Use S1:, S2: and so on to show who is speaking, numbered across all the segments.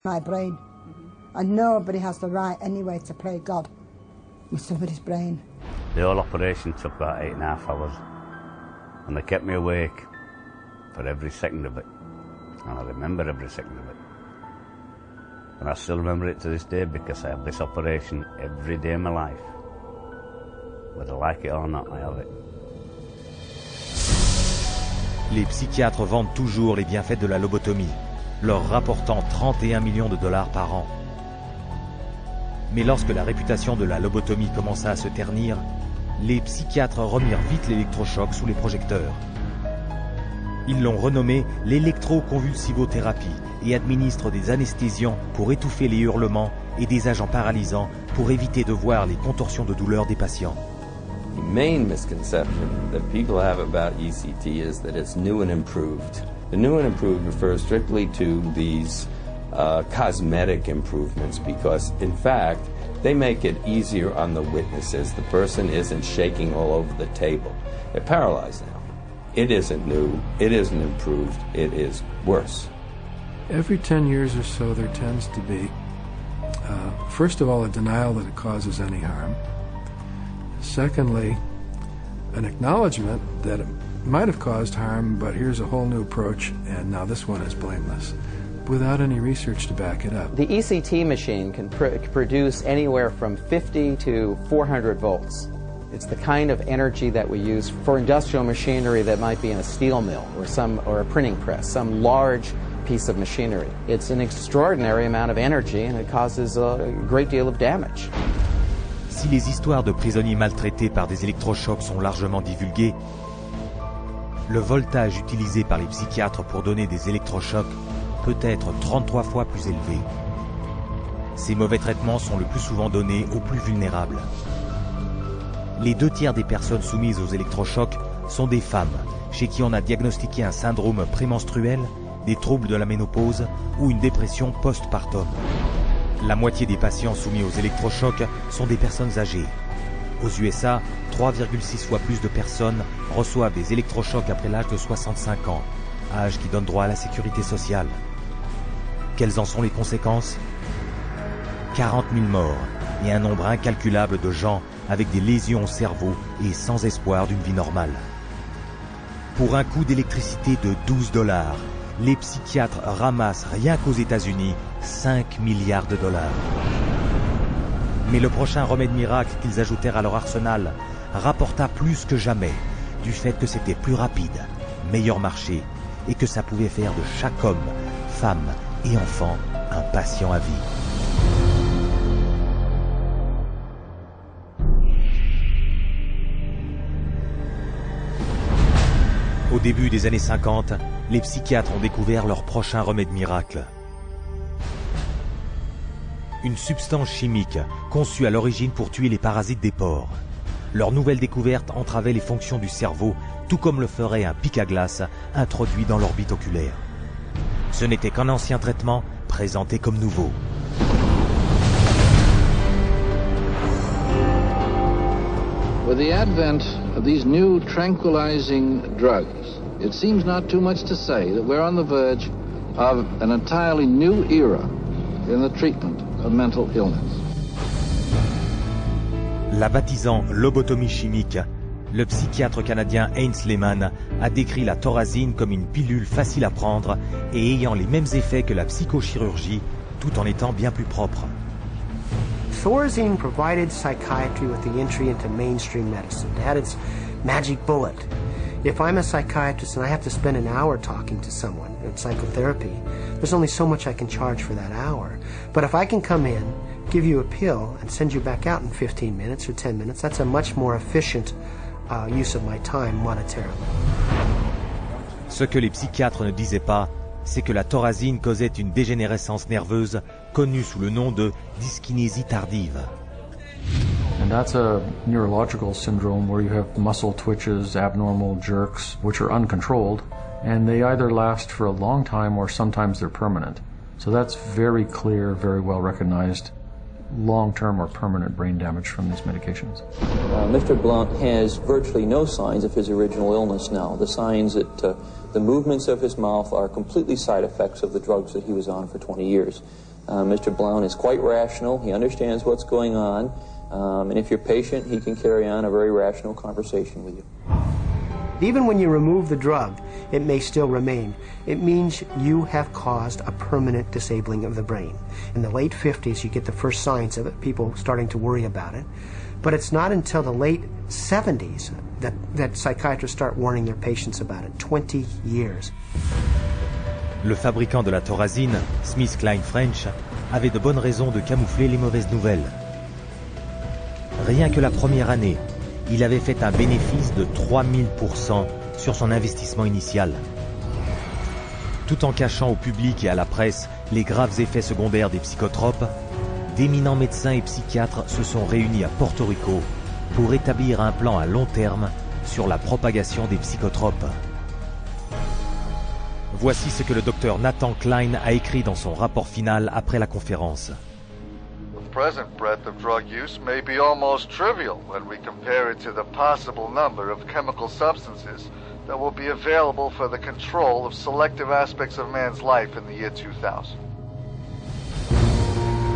S1: My brain. And nobody has the right anyway to play God with somebody's brain.
S2: The whole operation took about 8.5 hours. And they kept me awake for every second of it. And I remember every second of it. And I still remember it to this day because I have this operation every day of my life. Whether I like it or not, I have it.
S3: Les psychiatres vendent toujours les bienfaits de la lobotomie, leur rapportant 31 millions de dollars par an. Mais lorsque la réputation de la lobotomie commença à se ternir, les psychiatres remirent vite l'électrochoc sous les projecteurs. Ils l'ont renommé l'électroconvulsivothérapie et administrent des anesthésiants pour étouffer les hurlements et des agents paralysants pour éviter de voir les contorsions de douleur des patients.
S4: The main misconception that people have about ECT is that it's new and improved. The new and improved refers strictly to these cosmetic improvements because, in fact, they make it easier on the witnesses. The person isn't shaking all over the table. They're paralyzed now. It isn't new, it isn't improved, it is worse.
S5: Every 10 years or so there tends to be, first of all, a denial that it causes any harm. Secondly, an acknowledgement that it might have caused harm, but here's a whole new approach, and now this one is blameless, without any research to back it up.
S6: The ECT machine can produce anywhere from 50 to 400 volts. It's the kind of energy that we use for industrial machinery that might be in a steel mill or a printing press, some large piece of machinery. It's an extraordinary amount of energy and it causes a great deal of damage.
S3: Si les histoires de prisonniers maltraités par des électrochocs sont largement divulguées, le voltage utilisé par les psychiatres pour donner des électrochocs peut être 33 fois plus élevé. Ces mauvais traitements sont le plus souvent donnés aux plus vulnérables. Les 2/3 des personnes soumises aux électrochocs sont des femmes, chez qui on a diagnostiqué un syndrome prémenstruel, des troubles de la ménopause ou une dépression post-partum. La moitié des patients soumis aux électrochocs sont des personnes âgées. Aux USA, 3,6 fois plus de personnes reçoivent des électrochocs après l'âge de 65 ans, âge qui donne droit à la sécurité sociale. Quelles en sont les conséquences ? 40 000 morts et un nombre incalculable de gens avec des lésions au cerveau et sans espoir d'une vie normale. Pour un coût d'électricité de 12 $, les psychiatres ramassent rien qu'aux États-Unis 5 milliards de dollars. Mais le prochain remède miracle qu'ils ajoutèrent à leur arsenal rapporta plus que jamais du fait que c'était plus rapide, meilleur marché et que ça pouvait faire de chaque homme, femme et enfant un patient à vie. Au début des années 50, les psychiatres ont découvert leur prochain remède miracle. Une substance chimique conçue à l'origine pour tuer les parasites des porcs. Leur nouvelle découverte entravait les fonctions du cerveau, tout comme le ferait un pic à glace introduit dans l'orbite oculaire. Ce n'était qu'un ancien traitement présenté comme nouveau.
S7: With the advent of these new tranquilizing drugs, it seems not too much to say that we're on the verge of an entirely new era in the treatment of mental illness.
S3: La baptisant lobotomie chimique, le psychiatre canadien Heinz Lehmann a décrit la thorazine comme une pilule facile à prendre et ayant les mêmes effets que la psychochirurgie, tout en étant bien plus propre.
S8: Thorazine provided psychiatry with the entry into mainstream medicine. It had its magic bullet. If I'm a psychiatrist and I have to spend an hour talking to someone in psychotherapy, there's only so much I can charge for that hour. But if I can come in, give you a pill, and send you back out in 15 minutes or 10 minutes, that's a much more efficient use of my time monetarily.
S3: Ce que les psychiatres ne disaient pas, c'est que la thorazine causait une dégénérescence nerveuse connue sous le nom de dyskinésie tardive.
S9: And that's a neurological syndrome where you have muscle twitches, abnormal jerks, which are uncontrolled, and they either last for a long time or sometimes they're permanent. So that's very clear, very well recognized long-term or permanent brain damage from these medications.
S10: Mr. Blount has virtually no signs of his original illness now. The signs that the movements of his mouth are completely side effects of the drugs that he was on for 20 years. Mr. Blount is quite rational. He understands what's going on. And if you're patient, he can carry on a very rational conversation with you.
S8: Even when you remove the drug, it may still remain. It means you have caused a permanent disabling of the brain. In the late 50s, you get the first signs of it, people starting to worry about it. But it's not until the late 70s that psychiatrists start warning their patients about it. 20 years.
S3: Le fabricant de la Thorazine, SmithKline French, avait de bonnes raisons de camoufler les mauvaises nouvelles. Rien que la première année, il avait fait un bénéfice de 3000% sur son investissement initial. Tout en cachant au public et à la presse les graves effets secondaires des psychotropes, d'éminents médecins et psychiatres se sont réunis à Porto Rico pour établir un plan à long terme sur la propagation des psychotropes. Voici ce que le docteur Nathan Kline a écrit dans son rapport final après la conférence.
S11: The present breadth of drug use may be almost trivial when we compare it to the possible number of chemical substances that will be available for the control of selective aspects of man's life in the year 2000.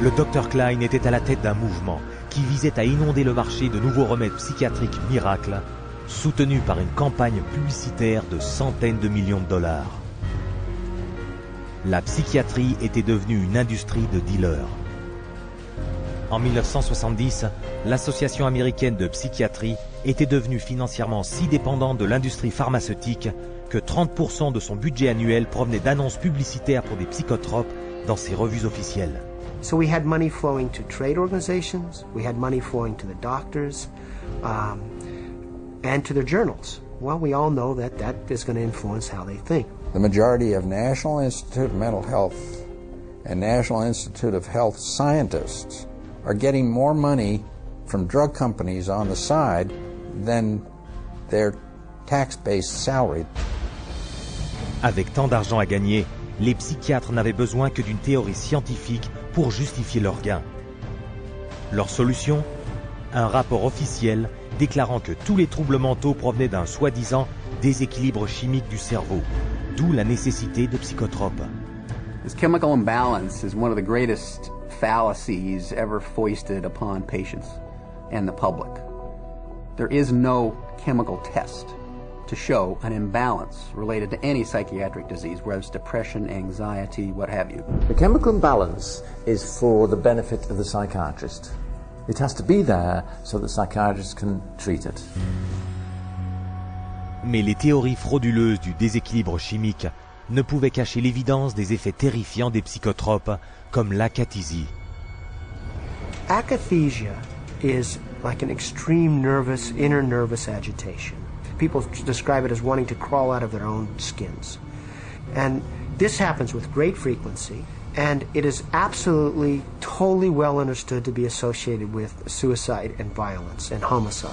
S3: Le Dr Kline était à la tête d'un mouvement qui visait à inonder le marché de nouveaux remèdes psychiatriques miracles, soutenus par une campagne publicitaire de centaines de millions de dollars. La psychiatrie était devenue une industrie de dealers. En 1970, l'Association américaine de psychiatrie était devenue financièrement si dépendante de l'industrie pharmaceutique que 30% de son budget annuel provenait d'annonces publicitaires pour des psychotropes dans ses revues officielles.
S8: So we had money flowing to trade organizations, we had money flowing to the doctors, and to their journals. Well, we all know that that is going to influence how they think.
S7: The majority of National Institute of Mental Health and National Institute of Health scientists are getting more money from drug companies on the side than their tax-based salary.
S3: Avec tant d'argent à gagner, les psychiatres n'avaient besoin que d'une théorie scientifique pour justifier leurs gains. Leur solution ? Un rapport officiel déclarant que tous les troubles mentaux provenaient d'un soi-disant déséquilibre chimique du cerveau, d'où la nécessité de psychotropes.
S12: This chemical imbalance is one of the greatest fallacies ever foisted upon patients and the public. There is no chemical test to show an imbalance related to any psychiatric disease, whether it's depression, anxiety, what have you.
S13: The chemical imbalance is for the benefit of the psychiatrist. It has to be there so that psychiatrists can treat it.
S3: Mais les théories frauduleuses du déséquilibre chimique ne pouvaient cacher l'évidence des effets terrifiants des psychotropes comme l'acathysie.
S8: Akathisia is like an extreme inner nervous agitation. People describe it as wanting to crawl out of their own skins. And this happens with great frequency, and it is absolutely, totally well understood to be associated with suicide and violence and homicide.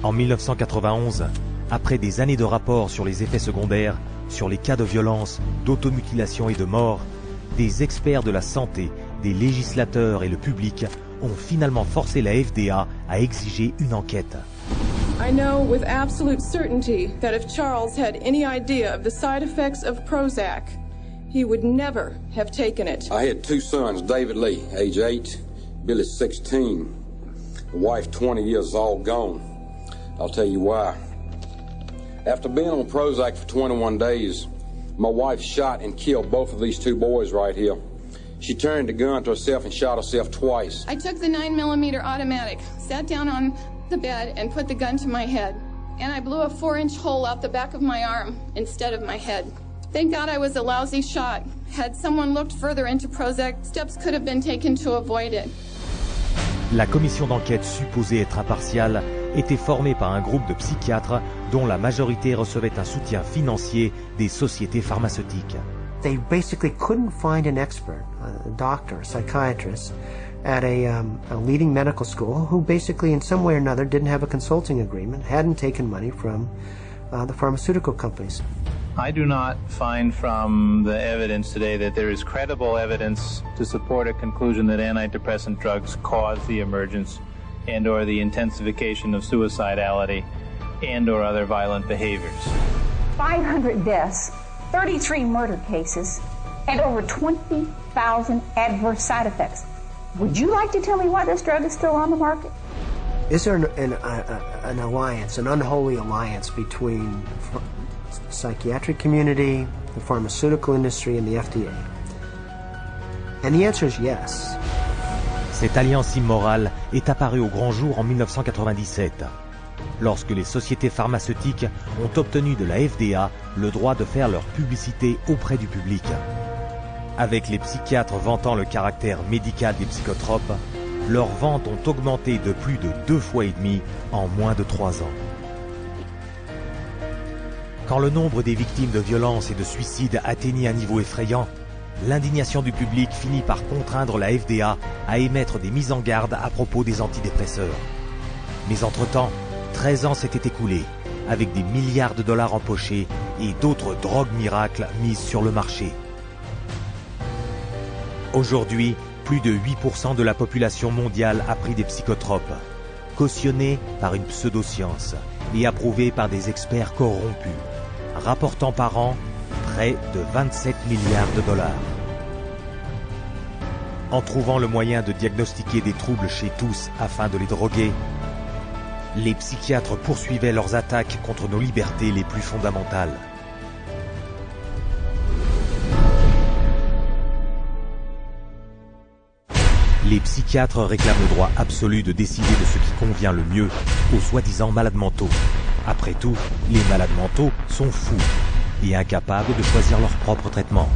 S3: En 1991, après des années de rapports sur les effets secondaires, sur les cas de violence, d'automutilation et de mort, des experts de la santé, des législateurs et le public ont finalement forcé la FDA à exiger une enquête.
S14: I know with absolute certainty that if Charles had any idea of the side effects of Prozac, he would never have taken it.
S15: I had two sons, David Lee, age 8, Billy 16. The wife 20 years all gone. I'll tell you why. After being on Prozac for 21 days, my wife shot and killed both of these two boys right here. She turned the gun to herself and shot herself twice.
S14: I took the 9mm automatic, sat down on the bed and put the gun to my head. And I blew a 4-inch hole out the back of my arm instead of my head. Thank God I was a lousy shot. Had someone looked further into Prozac, steps could have been taken to avoid it.
S3: La commission d'enquête supposée être impartiale était formée par un groupe de psychiatres dont la majorité recevait un soutien financier des sociétés pharmaceutiques.
S8: They basically couldn't find an expert, a doctor, a psychiatrist, at a leading medical school who basically in some way or another didn't have a consulting agreement, hadn't taken money from the pharmaceutical companies.
S16: I do not find from the evidence today that there is credible evidence to support a conclusion that antidepressant drugs cause the emergence and or the intensification of suicidality and or other violent behaviors.
S17: 500 deaths, 33 murder cases, and over 20,000 adverse side effects. Would you like to tell me why this drug is still on the market?
S8: Is there an alliance, an unholy alliance between the psychiatric community, the pharmaceutical industry, and the FDA? And the answer is yes.
S3: Cette alliance immorale est apparue au grand jour en 1997, lorsque les sociétés pharmaceutiques ont obtenu de la FDA le droit de faire leur publicité auprès du public. Avec les psychiatres vantant le caractère médical des psychotropes, leurs ventes ont augmenté de plus de 2,5 fois en moins de 3 ans. Quand le nombre des victimes de violences et de suicides atteignit un niveau effrayant, l'indignation du public finit par contraindre la FDA à émettre des mises en garde à propos des antidépresseurs. Mais entre-temps, 13 ans s'étaient écoulés, avec des milliards de dollars empochés et d'autres drogues miracles mises sur le marché. Aujourd'hui, plus de 8% de la population mondiale a pris des psychotropes, cautionnés par une pseudo-science et approuvés par des experts corrompus, rapportant par an près de 27 milliards de dollars. En trouvant le moyen de diagnostiquer des troubles chez tous afin de les droguer, les psychiatres poursuivaient leurs attaques contre nos libertés les plus fondamentales. Les psychiatres réclament le droit absolu de décider de ce qui convient le mieux aux soi-disant malades mentaux. Après tout, les malades mentaux sont fous et incapables de choisir leur propre traitement.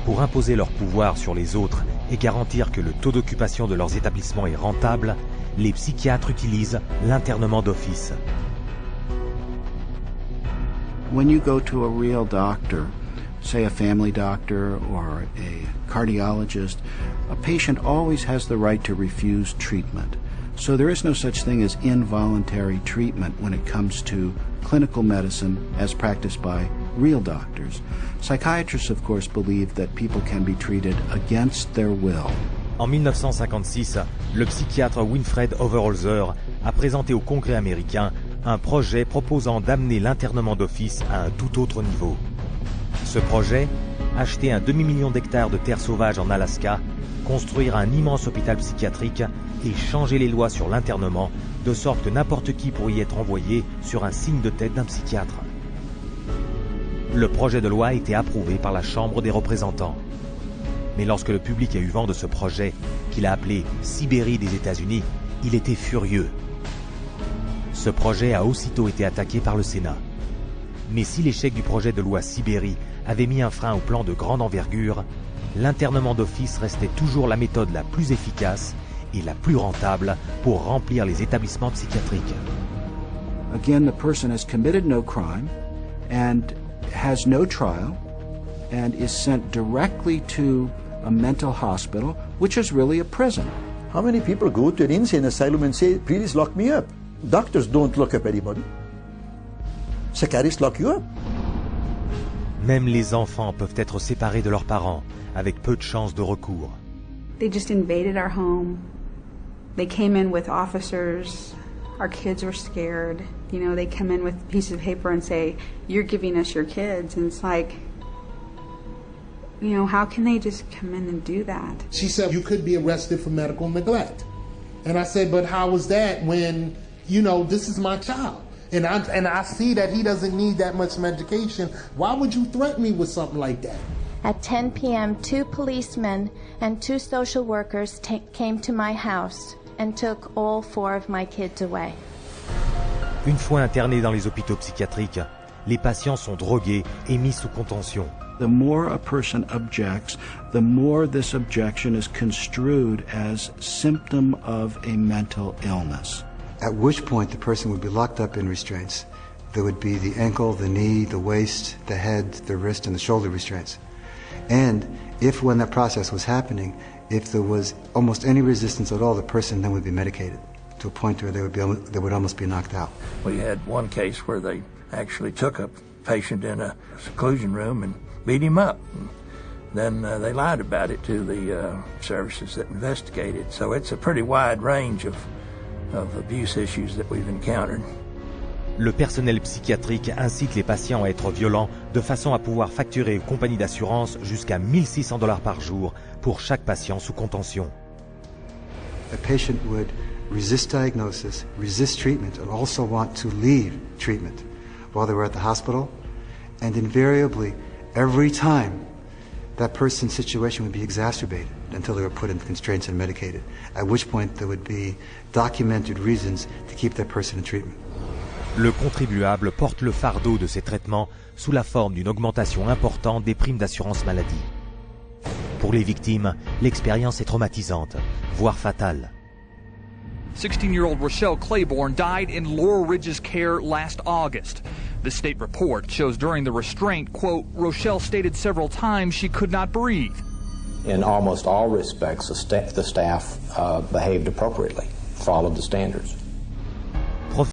S3: Pour imposer leur pouvoir sur les autres et garantir que le taux d'occupation de leurs établissements est rentable, les psychiatres utilisent l'internement d'office.
S18: When you go to a real doctor, say a family doctor or a cardiologist, a patient always has the right to refuse treatment. So there is no such thing as involuntary treatment when it comes to clinical medicine as practiced by real doctors. Psychiatrists, of course, believe that people can be treated against their will.
S3: En 1956, le psychiatre Winfred Overholzer a présenté au Congrès américain un projet proposant d'amener l'internement d'office à un tout autre niveau. Ce projet, acheter un demi-million d'hectares de terres sauvages en Alaska, construire un immense hôpital psychiatrique et changer les lois sur l'internement de sorte que n'importe qui pourrait y être envoyé sur un signe de tête d'un psychiatre. Le projet de loi a été approuvé par la Chambre des représentants. Mais lorsque le public a eu vent de ce projet, qu'il a appelé Sibérie des États-Unis, il était furieux. Ce projet a aussitôt été attaqué par le Sénat. Mais si l'échec du projet de loi Sibérie avait mis un frein au plan de grande envergure, l'internement d'office restait toujours la méthode la plus efficace et la plus rentable pour remplir les établissements psychiatriques.
S18: Again, the person has committed no crime and has no trial and is sent directly to a mental hospital, which is really a prison.
S19: How many people go to an insane asylum and say, please lock me up? Doctors don't lock up anybody. Psychiatrists lock you up.
S3: Même les enfants peuvent être séparés de leurs parents, avec peu de chances de recours.
S20: They just invaded our home. They came in with officers. Our kids were scared. You know, they come in with a piece of paper and say, you're giving us your kids. And it's like, you know, how can they just come in and do that?
S21: She said, you could be arrested for medical neglect. And I said, but how was that when, you know, this is my child? And I see that he doesn't need that much medication. Why would you threaten me with something like that?
S22: At 10 p.m., 2 policemen and 2 social workers came to my house and took all 4 of my kids away.
S3: Une fois internés dans les hôpitaux psychiatriques, les patients sont drogués et mis sous contention.
S18: The more a person objects, the more this objection is construed as symptom of a mental illness.
S23: At which point the person would be locked up in restraints. There would be the ankle, the knee, the waist, the head, the wrist, and the shoulder restraints. And if when that process was happening, if there was almost any resistance at all, the person then would be medicated to a point where they would almost be knocked out.
S24: We had one case where they actually took a patient in a seclusion room and beat him up. Then they lied about it to the services that investigated. So it's a pretty wide range of of abuse issues that we've encountered.
S3: Le personnel psychiatrique incite les patients à être violents de façon à pouvoir facturer aux compagnies d'assurance jusqu'à 1 600 $ par jour pour chaque patient sous contention.
S23: A patient would resist diagnosis, resist treatment, and also want to leave treatment while they were at the hospital. And invariably, every time, that person's situation would be exacerbated until they were put in constraints and medicated, at which point there would be documented reasons to keep that person in treatment.
S3: Le contribuable porte le fardeau de ces traitements sous la forme d'une augmentation importante des primes d'assurance maladie. Pour les victimes, l'expérience est traumatisante, voire fatale.
S1: 16-year-old Rochelle Claiborne died in Laurel Ridge's care last August. The state report shows during the restraint, quote, Rochelle stated several times she could not breathe.
S2: In almost all respects, the staff behaved appropriately, followed the standards.